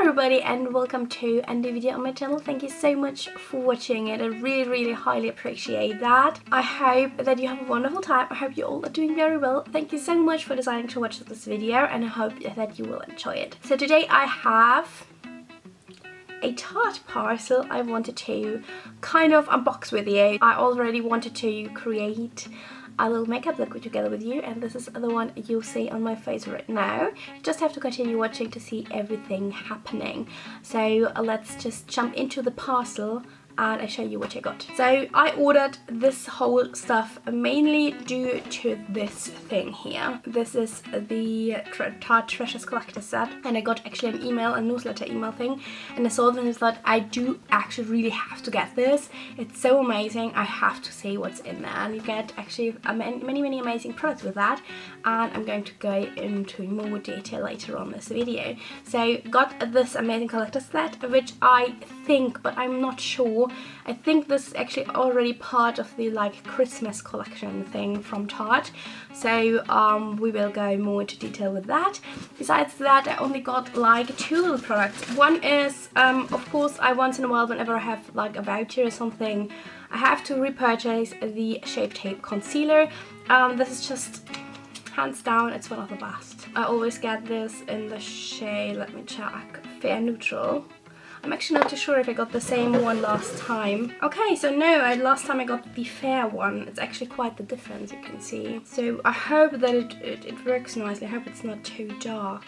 everybody and welcome to a new video on my channel. Thank you so much for watching it. I really highly appreciate that. I hope that you have a wonderful time. I hope you all are doing very well. Thank you so much for deciding to watch this video and I hope that you will enjoy it. So today I have a Tarte parcel I wanted to kind of unbox with you. I already wanted to create a little makeup look together with you, and this is the one you'll see on my face right now. You just have to continue watching to see everything happening. So let's just jump into the parcel and I show you what I got. So I ordered this whole stuff mainly due to this thing here. This is the Tarte Treasures Collector set, and I got actually an email, a newsletter email thing, and I saw them and thought I do actually really have to get this. It's so amazing. I have to see what's in there, and you get actually many amazing products with that, and I'm going to go into more detail later on this video. So got this amazing collector set, which I think, but I'm not sure, I think this is actually already part of the like Christmas collection thing from Tarte. So we will go more into detail with that. Besides that, I only got like two little products. One is, of course, I once in a while, whenever I have like a voucher or something, I have to repurchase the Shape Tape Concealer. This is just, hands down, it's one of the best. I always get this in the shade, let me check, Fair Neutral. I'm actually not too sure if I got the same one last time. Okay, so no, last time I got the fair one. It's actually quite the difference, you can see. So I hope that it works nicely. I hope it's not too dark.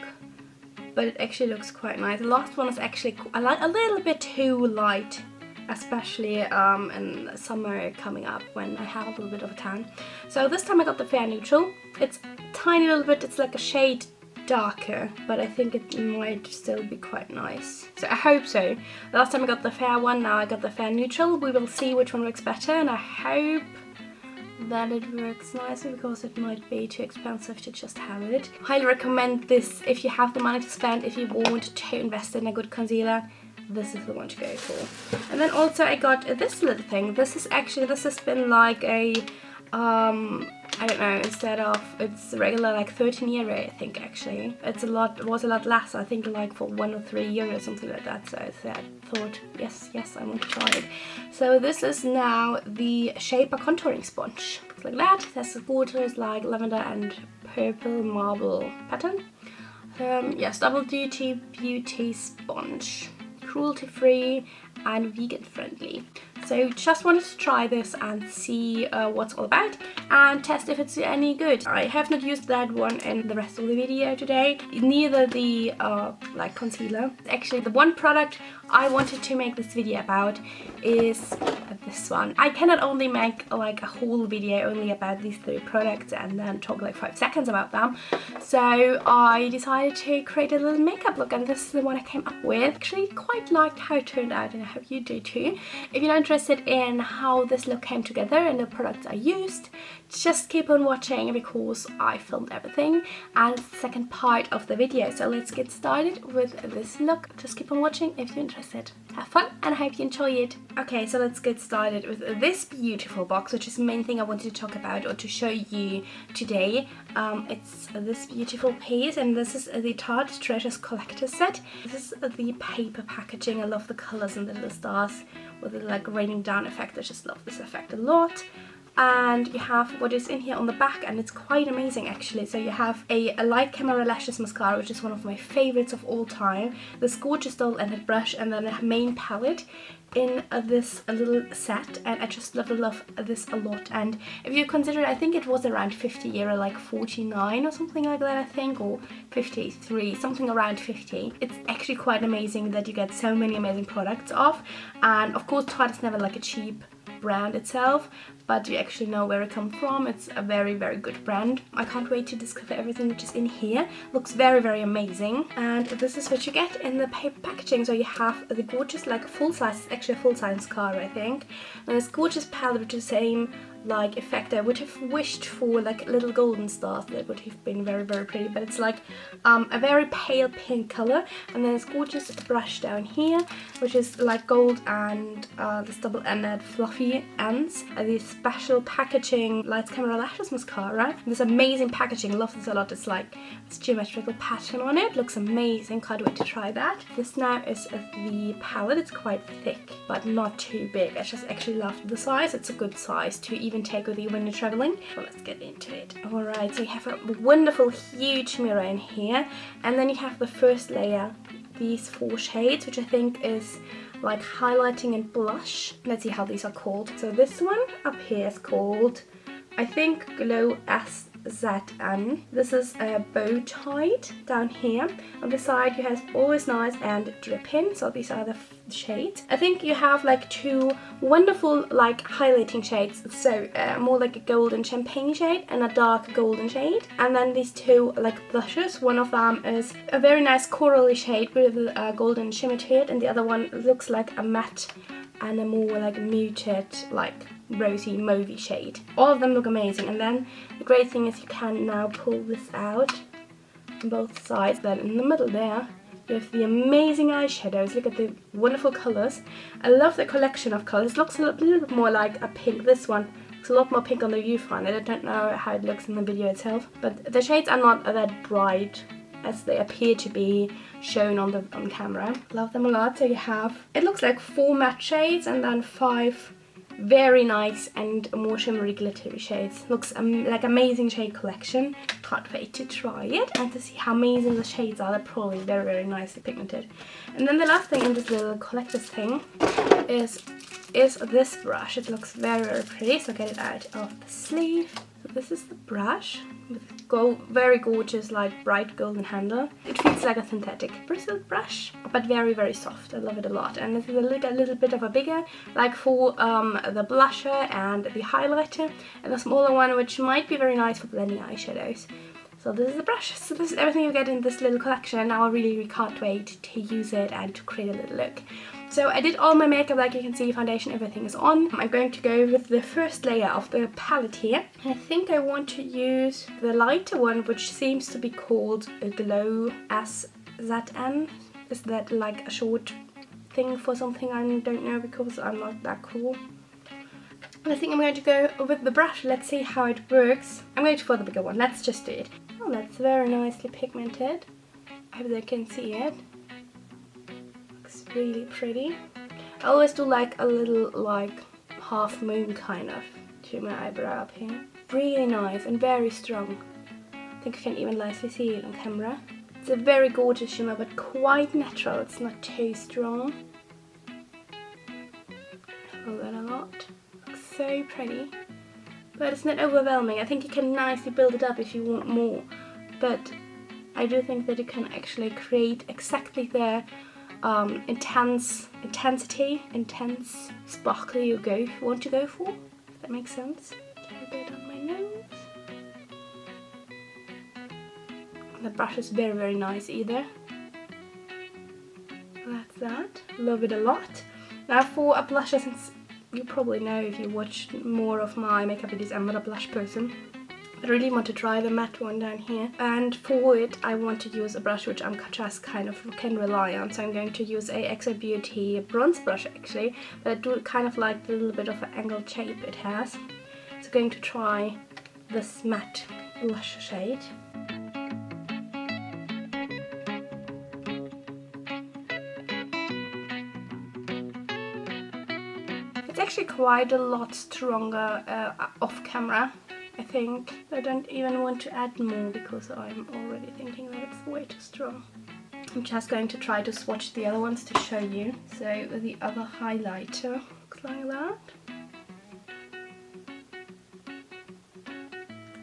But it actually looks quite nice. The last one is actually a little bit too light. Especially in summer coming up when I have a little bit of a tan. So this time I got the Fair Neutral. It's tiny little bit, it's like a shade darker, but I think it might still be quite nice. So I hope so. The last time I got the fair one, now I got the Fair Neutral. We will see which one works better, and I hope that it works nicely because it might be too expensive to just have it. Highly recommend this if you have the money to spend, if you want to invest in a good concealer. This is the one to go for. And then also I got this little thing. This has been like a I don't know, instead of, it's regular like 13 euro I think actually. It was a lot less, I think like for 1 or 3 euros, something like that. So I thought, yes, I want to try it. So this is now the Shaper Contouring Sponge. It's like that. It has supporters like lavender and purple marble pattern. Yes, double duty beauty sponge. Cruelty free and vegan friendly. So just wanted to try this and see what's all about and test if it's any good. I have not used that one in the rest of the video today, neither the like concealer. Actually, the one product I wanted to make this video about is this one. I cannot only make like a whole video only about these 3 products and then talk like 5 seconds about them. So I decided to create a little makeup look, and this is the one I came up with. Actually quite liked how it turned out, and I hope you do too. If you're not interested in how this look came together and the products I used, just keep on watching because I filmed everything and it's the second part of the video. So let's get started with this look. Just keep on watching if you're interested. Have fun and I hope you enjoy it. Okay, so let's get started with this beautiful box, which is the main thing I wanted to talk about or to show you today. It's this beautiful piece, and this is the Tarte Treasures Collector set. This is the paper packaging. I love the colors and the little stars with the like raining down effect. I just love this effect a lot. And you have what is in here on the back, and it's quite amazing actually. So you have a light camera lashes mascara, which is one of my favorites of all time, this gorgeous doll ended brush, and then a main palette in this little set, and I just love this a lot. And if you consider, I think it was around 50 euro, like 49 or something like that I think, or 53, something around 50. It's actually quite amazing that you get so many amazing products off. And of course Tarte is never like a cheap brand itself, but you actually know where it comes from. It's a very good brand. I can't wait to discover everything which is in here. Looks very amazing. And this is what you get in the paper packaging. So you have the gorgeous like full size, actually a full size mascara I think, and this gorgeous palette which is the same like effect. I would have wished for like little golden stars. That would have been very pretty, but it's like a very pale pink color. And then this gorgeous brush down here which is like gold and this double-ended fluffy ends. These special packaging Lights Camera Lashes mascara. This amazing packaging, love this a lot. It's like this geometrical pattern on it, looks amazing, can't wait to try that. This now is the palette. It's quite thick but not too big. I just actually love the size. It's a good size to even take with you when you're traveling. So let's get into it. Alright, so you have a wonderful huge mirror in here, and then you have the first layer, these 4 shades, which I think is like highlighting and blush. Let's see how these are called. So this one up here is called, I think, Glow SZN. This is a bow tied down here. On the side you have Always Nice and Dripping. So these are the shades. I think you have like 2 wonderful like highlighting shades. So more like a golden champagne shade and a dark golden shade. And then these 2 like blushes. One of them is a very nice corally shade with a golden shimmer to it, and the other one looks like a matte and a more like muted, like rosy mauvey shade. All of them look amazing, and then the great thing is you can now pull this out on both sides. Then in the middle there you have the amazing eyeshadows. Look at the wonderful colours. I love the collection of colours. It looks a little bit more like a pink. This one looks a lot more pink on the viewfinder. I don't know how it looks in the video itself, but the shades are not that bright as they appear to be shown on camera. Love them a lot. So you have, it looks like 4 matte shades and then 5 very nice and more shimmery glittery shades. Looks like amazing shade collection. Can't wait to try it and to see how amazing the shades are. They're probably very, very nicely pigmented. And then the last thing in this little collector's thing is this brush. It looks very, very pretty, so get it out of the sleeve. So this is the brush with very gorgeous like bright golden handle. It feels like a synthetic bristle brush, but very, very soft. I love it a lot. And this is a little bit of a bigger, like for the blusher and the highlighter, and a smaller one which might be very nice for blending eyeshadows. So this is the brush. So this is everything you get in this little collection. Now I really can't wait to use it and to create a little look. So I did all my makeup, like you can see, foundation, everything is on. I'm going to go with the first layer of the palette here. I think I want to use the lighter one, which seems to be called a Glow SZN. Is that like a short thing for something? I don't know, because I'm not that cool. I think I'm going to go with the brush. Let's see how it works. I'm going to for the bigger one. Let's just do it. Oh, that's very nicely pigmented. I hope they can see it. Looks really pretty. I always do like a little like half moon kind of to my eyebrow up here. Really nice and very strong. I think you can even nicely see it on camera. It's a very gorgeous shimmer, but quite natural. It's not too strong. I love that a lot. Looks so pretty. But it's not overwhelming. I think you can nicely build it up if you want more. But I do think that you can actually create exactly the intense sparkle you want to go for. If that makes sense. A bit on my nose. The brush is very, very nice either. That's that. Love it a lot. Now for a blusher, since you probably know if you watched more of my makeup videos, I'm not a blush person. I really want to try the matte one down here, and for it I want to use a brush which I'm just kind of can rely on. So I'm going to use a XO Beauty bronze brush actually, but I do kind of like the little bit of an angled shape it has. So I'm going to try this matte blush shade. It's actually quite a lot stronger off camera. I think I don't even want to add more because I'm already thinking that it's way too strong. I'm just going to try to swatch the other ones to show you. So the other highlighter looks like that.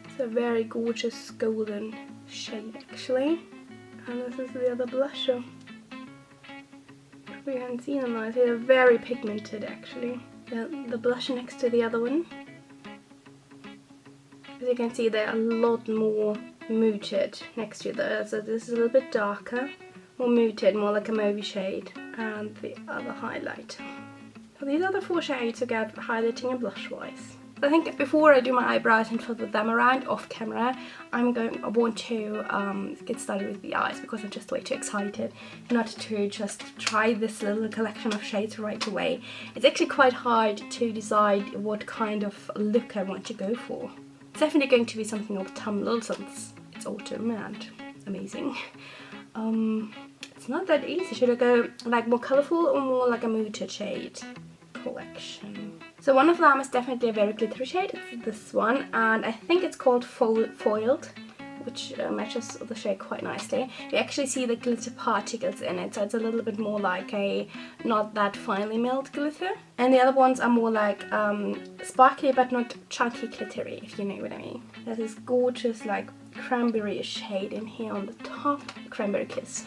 It's a very gorgeous golden shade actually. And this is the other blusher. We haven't seen them nicely. They're very pigmented actually. The blusher next to the other one. As you can see, they're a lot more muted next to those. So this is a little bit darker, more muted, more like a mauvey shade, and the other highlighter. So these are the 4 shades you get highlighting and blush wise. I think before I do my eyebrows and flip them around off camera, I want to get started with the eyes, because I'm just way too excited not to just try this little collection of shades right away. It's actually quite hard to decide what kind of look I want to go for. It's definitely going to be something autumnal since it's autumn and amazing. It's not that easy. Should I go like more colourful or more like a muted shade collection? So one of them is definitely a very glittery shade. It's this one, and I think it's called Foiled, which matches the shade quite nicely. You actually see the glitter particles in it, so it's a little bit more like a not that finely milled glitter. And the other ones are more like sparkly but not chunky glittery, if you know what I mean. There's this gorgeous like cranberry shade in here on the top. Cranberry Kiss.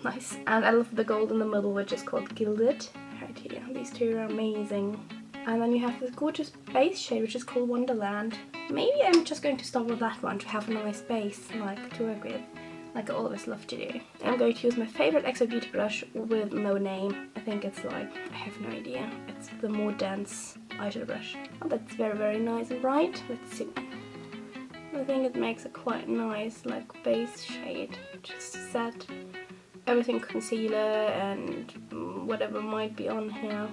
Nice. And I love the gold in the middle, which is called Gilded. Right here. These two are amazing. And then you have this gorgeous base shade, which is called Wonderland. Maybe I'm just going to start with that one to have a nice base like to work with, like I always love to do. I'm going to use my favorite XO Beauty brush with no name. I think it's like, I have no idea. It's the more dense eyeshadow brush. Oh, that's very, very nice and bright. Let's see. I think it makes a quite nice like base shade, just to set everything concealer and whatever might be on here.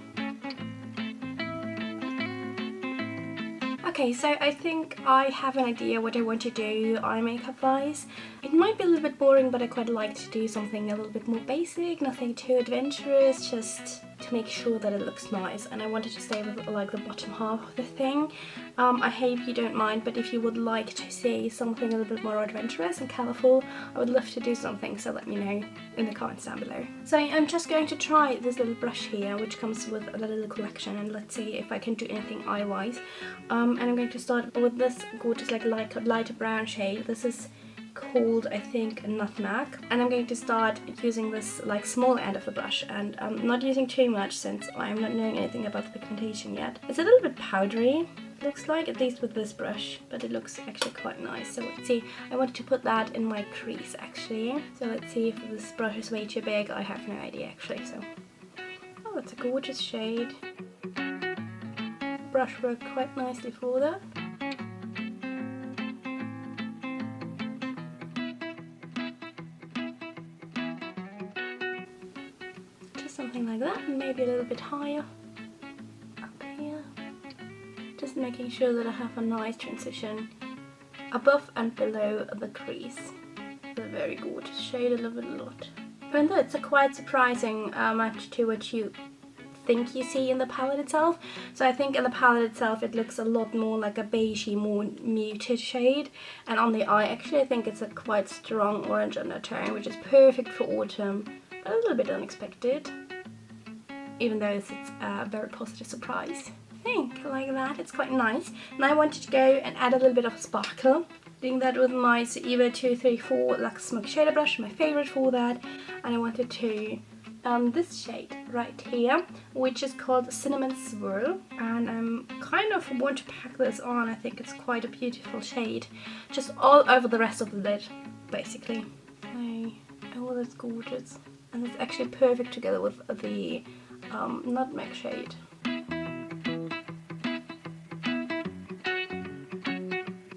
Okay, so I think I have an idea what I want to do eye makeup wise. It might be a little bit boring, but I quite like to do something a little bit more basic, nothing too adventurous, just to make sure that it looks nice. And I wanted to stay with like the bottom half of the thing. I hope you don't mind, but if you would like to see something a little bit more adventurous and colourful, I would love to do something, so let me know in the comments down below. So I'm just going to try this little brush here, which comes with a little collection, and let's see if I can do anything eye-wise. And I'm going to start with this gorgeous like lighter brown shade. This is called, I think, Nutmeg, and I'm going to start using this like small end of the brush, and I'm not using too much since I'm not knowing anything about the pigmentation yet. It's a little bit powdery, looks like, at least with this brush, but it looks actually quite nice. So let's see, I wanted to put that in my crease actually, so let's see if this brush is way too big. I have no idea actually. So, oh, it's a gorgeous shade. Brush worked quite nicely for that. Just something like that, and maybe a little bit higher up here. Just making sure that I have a nice transition above and below the crease. It's a very gorgeous shade, I love it a lot. Even though it's a quite surprising match to what you think you see in the palette itself. So I think in the palette itself it looks a lot more like a beigey, more muted shade, and on the eye actually I think it's a quite strong orange undertone, which is perfect for autumn, but a little bit unexpected, even though it's a very positive surprise. I think like that, it's quite nice. And I wanted to go and add a little bit of sparkle, doing that with my Eva 234 Luxe Smoky Shader brush, my favorite for that. And I wanted to this shade right here, which is called Cinnamon Swirl, and I'm kind of want to pack this on. I think it's quite a beautiful shade, just all over the rest of the lid basically. Oh, that's gorgeous, and it's actually perfect together with the Nutmeg shade.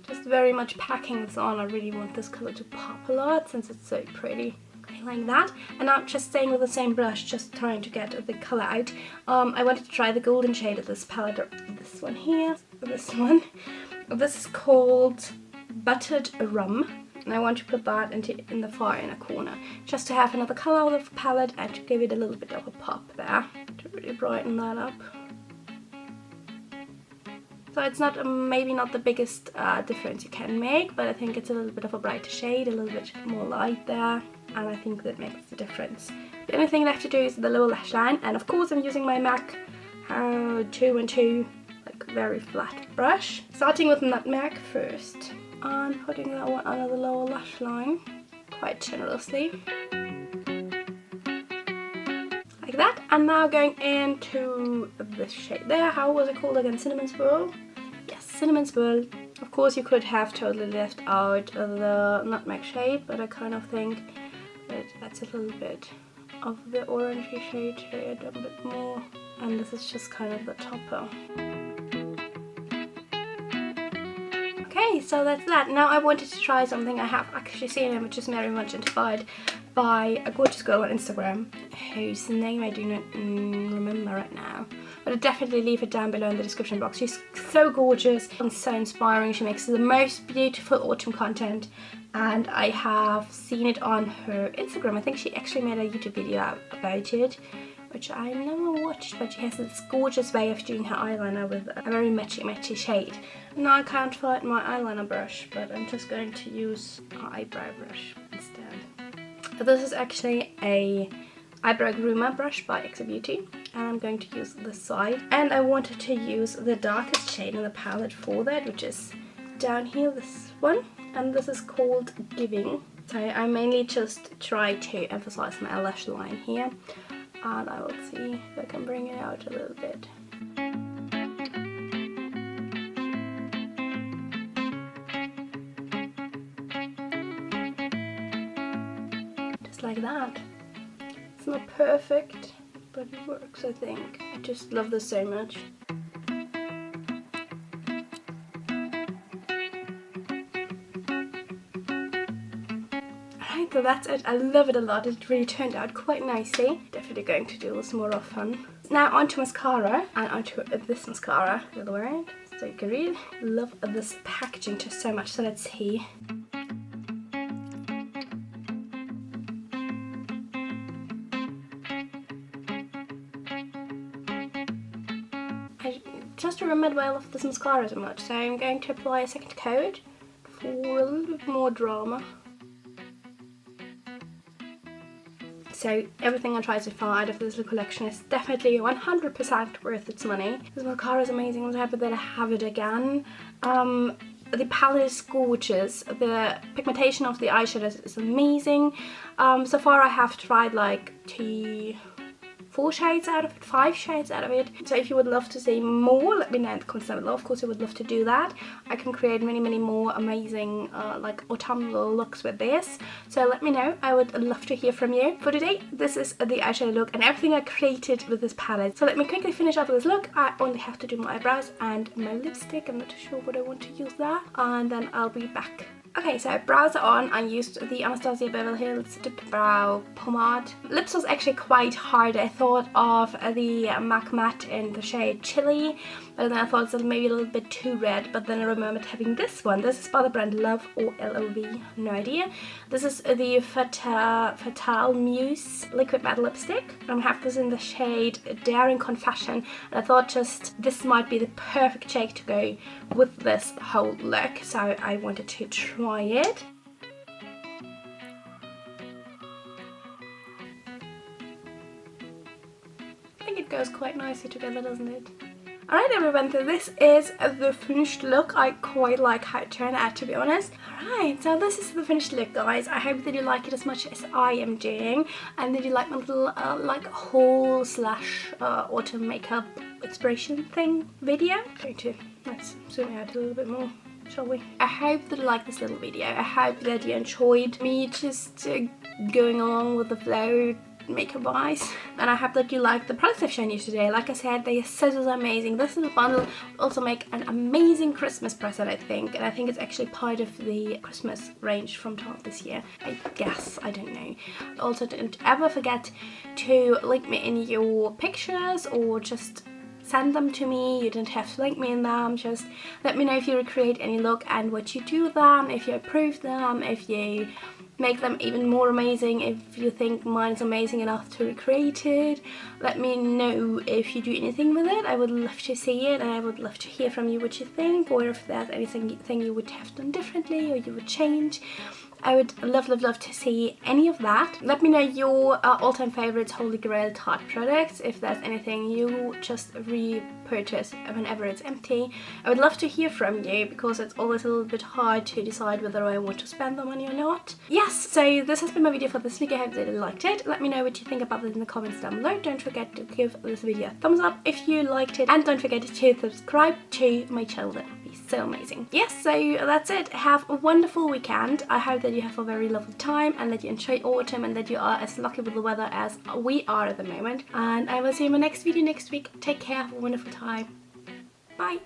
Just very much packing this on. I really want this color to pop a lot since it's so pretty. Like that, and I'm just staying with the same brush, just trying to get the color out. I wanted to try the golden shade of this palette, or this one here, this one. This is called Buttered Rum, and I want to put that in the far inner corner, just to have another color of the palette and to give it a little bit of a pop there, to really brighten that up. So it's not maybe not the biggest difference you can make, but I think it's a little bit of a brighter shade, a little bit more light there, and I think that makes the difference. The only thing left to do is the lower lash line, and of course I'm using my MAC 212 like very flat brush, starting with Nutmeg first and putting that one under the lower lash line quite generously. Like that, and now going into this shade there. How was it called again? Cinnamon Swirl? Yes, Cinnamon Swirl. Of course you could have totally left out the Nutmeg shade, but I kind of think that that's a little bit of the orangey shade to it a bit more, and this is just kind of the topper. Okay, so that's that. Now I wanted to try something I have actually seen and which is very much inspired by a gorgeous girl on Instagram whose name I do not remember right now. But I'll definitely leave it down below in the description box. She's so gorgeous and so inspiring. She makes the most beautiful autumn content and I have seen it on her Instagram. I think she actually made a YouTube video about it, which I never watched, but she has this gorgeous way of doing her eyeliner with a very matchy shade. Now I can't find my eyeliner brush, but I'm just going to use an eyebrow brush instead. This is actually a eyebrow groomer brush by X Beauty, and I'm going to use this side. And I wanted to use the darkest shade in the palette for that, which is down here, this one. And this is called Giving. So I mainly just try to emphasize my lash line here. And I will see if I can bring it out a little bit. Just like that. It's not perfect, but it works, I think. I just love this so much. So that's it. I love it a lot. It really turned out quite nicely. Definitely going to do this more often. Now onto mascara, and onto this mascara. The other way around. So you can really love this packaging just so much. So let's see. I just remembered why I love this mascara so much. So I'm going to apply a second coat for a little bit more drama. So everything I try to find of this little collection is definitely 100% worth its money. This mascara is amazing. I'm so happy that I have it again. The palette is gorgeous. The pigmentation of the eyeshadows is amazing. So far I have tried like 4 shades out of it, 5 shades out of it. So if you would love to see more, let me know in the comments down below. Of course I would love to do that. I can create many more amazing like autumnal looks with this. So let me know. I would love to hear from you. For today, this is the eyeshadow look and everything I created with this palette. So let me quickly finish up with this look. I only have to do my eyebrows and my lipstick. I'm not too sure what I want to use there. And then I'll be back. Okay, so brows are on. I used the Anastasia Beverly Hills Dip Brow Pomade. Lips was actually quite hard. I thought of the MAC Matte in the shade Chili, but then I thought it was maybe a little bit too red, but then I remembered having this one. This is by the brand L.O.V or L.O.V, no idea. This is the Fatale Muse Liquid Matte Lipstick. I have this in the shade Daring Confession, and I thought just this might be the perfect shade to go with this whole look, so I wanted to try it. I think it goes quite nicely together, doesn't it? Alright everyone, so this is the finished look. I quite like how it turned out, to be honest. Alright, so this is the finished look, guys. I hope that you like it as much as I am doing, and that you like my little like haul slash autumn makeup inspiration thing video. Let's zoom out a little bit more, shall we? I hope that you like this little video. I hope that you enjoyed me just going along with the flow makeup wise, and I hope that you like the products I've shown you today. Like I said, they are so amazing. This little bundle will also make an amazing Christmas present, I think, and I think it's actually part of the Christmas range from Tarte this year, I guess. I don't know. Also, don't ever forget to link me in your pictures or just send them to me. You don't have to link me in them, just let me know if you recreate any look and what you do with them, if you approve them, if you make them even more amazing, if you think mine is amazing enough to recreate it. Let me know if you do anything with it. I would love to see it, and I would love to hear from you what you think, or if there's anything you would have done differently or you would change. I would love to see any of that. Let me know your all-time favorites Holy Grail Tarte products, if there's anything you just repurchase whenever it's empty. I would love to hear from you, because it's always a little bit hard to decide whether I want to spend the money or not. Yes, so this has been my video for this week. I hope that you liked it. Let me know what you think about it in the comments down below. Don't forget to give this video a thumbs up if you liked it, and don't forget to subscribe to my channel. That would be so amazing. Yes, so that's it. Have a wonderful weekend. I hope that you have a very lovely time, and that you enjoy autumn, and that you are as lucky with the weather as we are at the moment. And I will see you in my next video next week. Take care, have a wonderful time. Bye.